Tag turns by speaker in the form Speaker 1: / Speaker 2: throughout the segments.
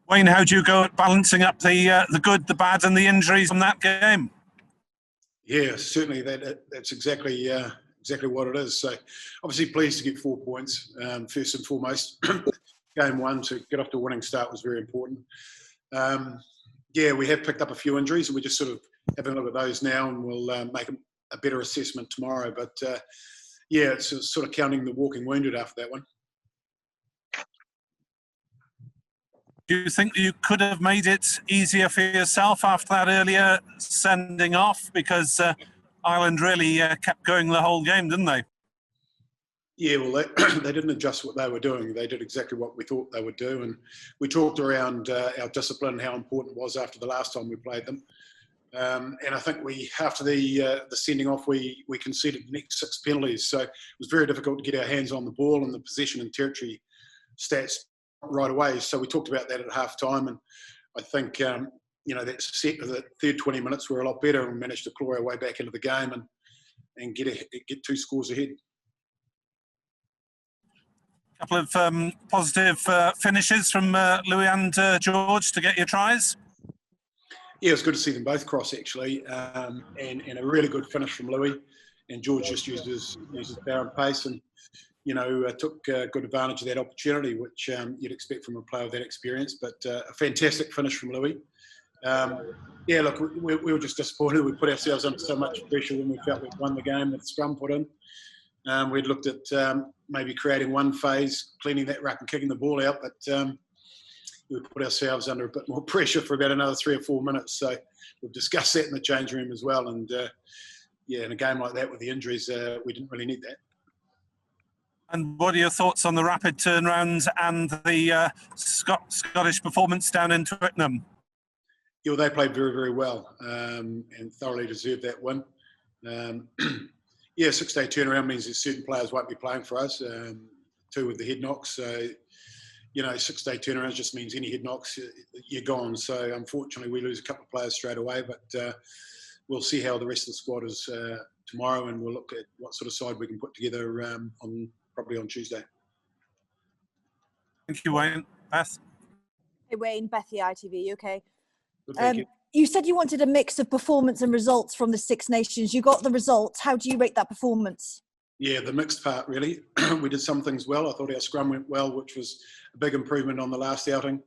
Speaker 1: Wayne, how do you go at balancing up the good, the bad, and the injuries from that game?
Speaker 2: Yeah, certainly that's exactly what it is. So, obviously pleased to get 4 points. First and foremost, game one to get off to a winning start was very important. We have picked up a few injuries, and we're just sort of having a look at those now, and we'll make a better assessment tomorrow. But it's sort of counting the walking wounded after that one.
Speaker 1: Do you think you could have made it easier for yourself after that earlier sending off? Because Ireland really kept going the whole game, didn't they?
Speaker 2: Yeah, well, they didn't adjust what they were doing. They did exactly what we thought they would do. And we talked around our discipline, how important it was after the last time we played them. And I think after the sending off, we conceded the next 6 penalties. So it was very difficult to get our hands on the ball, and the possession and territory stats right away. So we talked about that at half time, and I think that set of the third 20 minutes were a lot better, and managed to claw our way back into the game and get 2 scores ahead.
Speaker 1: A couple of positive finishes from Louis and George to get your tries.
Speaker 2: Yeah, it was good to see them both cross, actually, and a really good finish from Louis. And George just used his power and pace, and took good advantage of that opportunity, which you'd expect from a player of that experience. But a fantastic finish from Louis. Look, we were just disappointed. We put ourselves under so much pressure when we felt we'd won the game that the scrum put in. We'd looked at maybe creating one phase, cleaning that ruck and kicking the ball out, but we put ourselves under a bit more pressure for about another 3 or 4 minutes. So we've discussed that in the change room as well. And in a game like that with the injuries, we didn't really need that.
Speaker 1: And what are your thoughts on the rapid turnarounds and the Scottish performance down in Twickenham?
Speaker 2: Yeah, they played very, very well and thoroughly deserved that win. 6-day turnaround means that certain players won't be playing for us, 2 with the head knocks. So, 6-day turnaround just means any head knocks, you're gone. So, unfortunately, we lose a couple of players straight away, but we'll see how the rest of the squad is tomorrow, and we'll look at what sort of side we can put together probably on Tuesday.
Speaker 1: Thank you, Wayne. Beth?
Speaker 3: Hey, Wayne, Bethy, ITV, you okay?
Speaker 2: Good, thank you.
Speaker 3: You said you wanted a mix of performance and results from the Six Nations. You got the results. How do you rate that performance?
Speaker 2: Yeah, the mixed part, really. We did some things well. I thought our scrum went well, which was a big improvement on the last outing.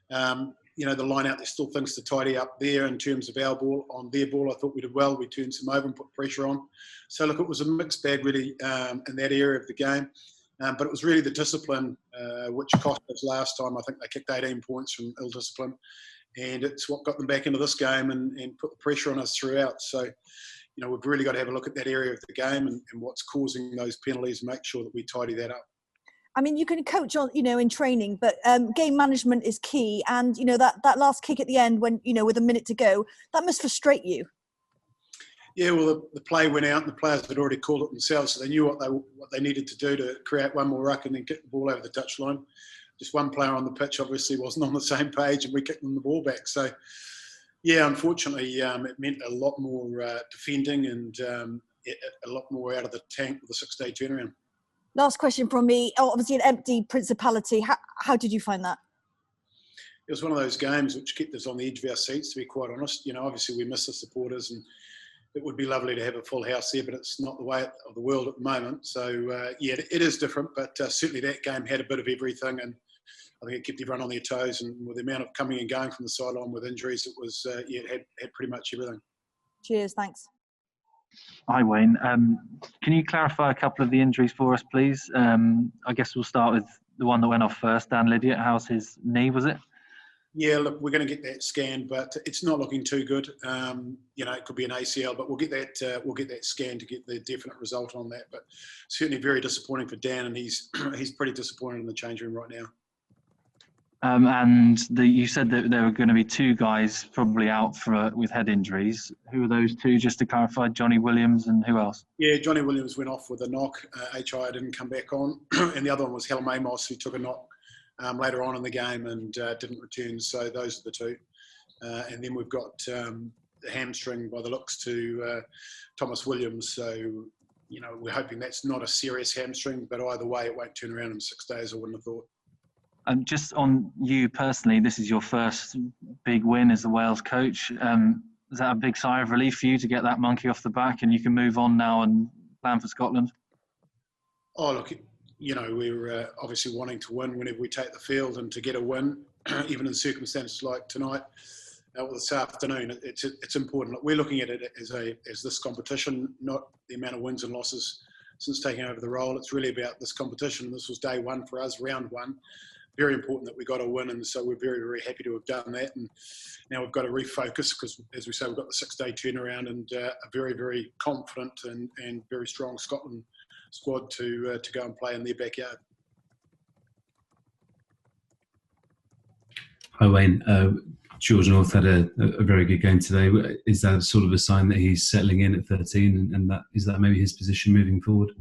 Speaker 2: The line out, there's still things to tidy up there in terms of our ball. On their ball, I thought we did well. We turned some over and put pressure on. So, look, it was a mixed bag, really, in that area of the game. But it was really the discipline which cost us last time. I think they kicked 18 points from ill discipline. And it's what got them back into this game and put the pressure on us throughout. So, we've really got to have a look at that area of the game and what's causing those penalties and make sure that we tidy that up.
Speaker 3: I mean, you can coach on, in training, but game management is key. And, that last kick at the end when, with a minute to go, that must frustrate you.
Speaker 2: Yeah, well, the play went out and the players had already called it themselves. So they knew what they needed to do to create one more ruck and then kick the ball over the touchline. Just one player on the pitch obviously wasn't on the same page, and we kicked them the ball back. So, yeah, unfortunately, it meant a lot more defending and a lot more out of the tank with the 6-day turnaround.
Speaker 3: Last question from me. Obviously, an empty Principality. How did you find that?
Speaker 2: It was one of those games which kept us on the edge of our seats, to be quite honest. Obviously, we miss the supporters, and it would be lovely to have a full house there, but it's not the way of the world at the moment. So, it is different, but certainly that game had a bit of everything, and I think it kept everyone on their toes, and with the amount of coming and going from the sideline with injuries, it was, it had pretty much everything.
Speaker 3: Cheers, thanks.
Speaker 4: Hi, Wayne. Can you clarify a couple of the injuries for us, please? I guess we'll start with the one that went off first, Dan Lydiate. How's his knee, was it?
Speaker 2: Yeah, look, we're going to get that scanned, but it's not looking too good. It could be an ACL, but we'll get that scanned to get the definite result on that. But certainly very disappointing for Dan, and he's pretty disappointed in the change room right now.
Speaker 4: You said that there were going to be 2 guys probably out with head injuries. Who are those 2? Just to clarify, Johnny Williams and who else? Yeah,
Speaker 2: Johnny Williams went off with a knock. HI didn't come back on, and the other one was Helen Amos, who took a knock later on in the game and didn't return. So those are the 2. And then we've got the hamstring by the looks to Thomas Williams. So, we're hoping that's not a serious hamstring, but either way, it won't turn around in 6 days, I wouldn't have thought.
Speaker 4: Just on you personally, this is your first big win as the Wales coach. Is that a big sigh of relief for you to get that monkey off the back and you can move on now and plan for Scotland?
Speaker 2: Oh, look, you know, we're obviously wanting to win whenever we take the field, and to get a win, even in circumstances like tonight, or this afternoon, it's important. Look, we're looking at it as this competition, not the amount of wins and losses since taking over the role. It's really about this competition. This was day one for us, round one. Very important that we got a win, and so we're very, very happy to have done that. And now we've got to refocus because, as we say, we've got the 6-day turnaround, and a very, very confident and very strong Scotland squad to go and play in their backyard.
Speaker 5: Hi Wayne, George North had a very good game today. Is that sort of a sign that he's settling in at 13, and is that maybe his position moving forward?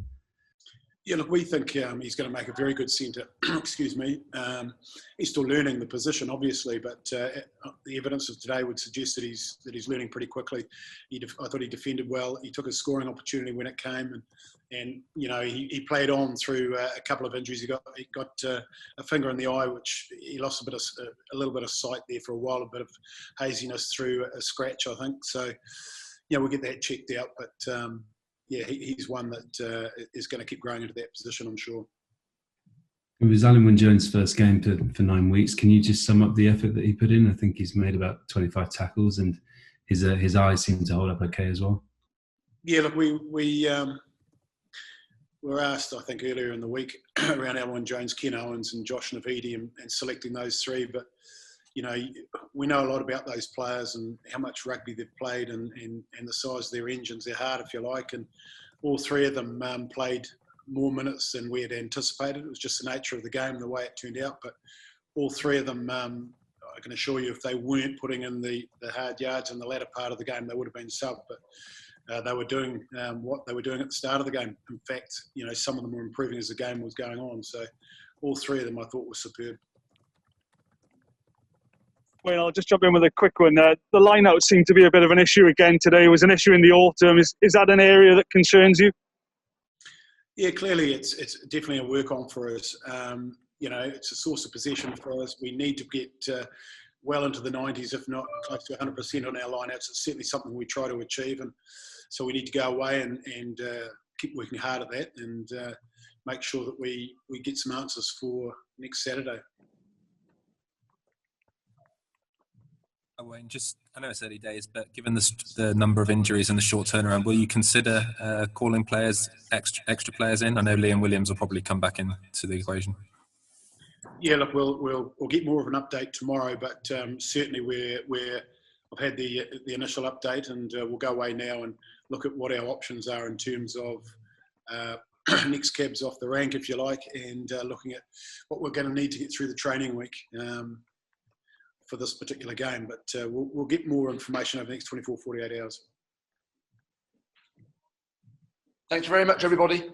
Speaker 2: Yeah, look, we think he's going to make a very good centre. Excuse me. He's still learning the position, obviously, but the evidence of today would suggest that he's learning pretty quickly. I thought he defended well. He took his scoring opportunity when it came, and you know, he played on through a couple of injuries. He got a finger in the eye, which he lost a little bit of sight there for a while, a bit of haziness through a scratch, I think. So, yeah, we'll get that checked out, but. Yeah, he's one that is going to keep growing into that position, I'm sure.
Speaker 5: It was Alan Wynne-Jones' first game for 9 weeks. Can you just sum up the effort that he put in? I think he's made about 25 tackles, and his eyes seem to hold up okay as well. Yeah,
Speaker 2: look, we were asked, I think, earlier in the week around Alan Wynne-Jones, Ken Owens and Josh Navidi and selecting those three, but you know, we know a lot about those players and how much rugby they've played and the size of their engines, their heart, if you like. And all three of them played more minutes than we had anticipated. It was just the nature of the game, the way it turned out. But all three of them, I can assure you, if they weren't putting in the hard yards in the latter part of the game, they would have been subbed. But they were doing what they were doing at the start of the game. In fact, you know, some of them were improving as the game was going on. So all three of them, I thought, were superb.
Speaker 6: Well, I'll just jump in with a quick one. The line-out seemed to be a bit of an issue again today. It was an issue in the autumn. Is that an area that concerns you?
Speaker 2: Yeah, clearly it's definitely a work-on for us. You know, it's a source of possession for us. We need to get well into the 90s, if not close to 100% on our line-outs. It's certainly something we try to achieve, and so we need to go away and keep working hard at that and make sure that we get some answers for next Saturday.
Speaker 7: Wayne, I know it's early days, but given the number of injuries and the short turnaround, will you consider calling players, extra players in? I know Liam Williams will probably come back into the equation.
Speaker 2: Yeah, look, we'll get more of an update tomorrow, but certainly I've had the initial update, and we'll go away now and look at what our options are in terms of next cabs off the rank, if you like, and looking at what we're going to need to get through the training week. For this particular game, but we'll get more information over the next 24, 48 hours.
Speaker 8: Thanks very much, everybody.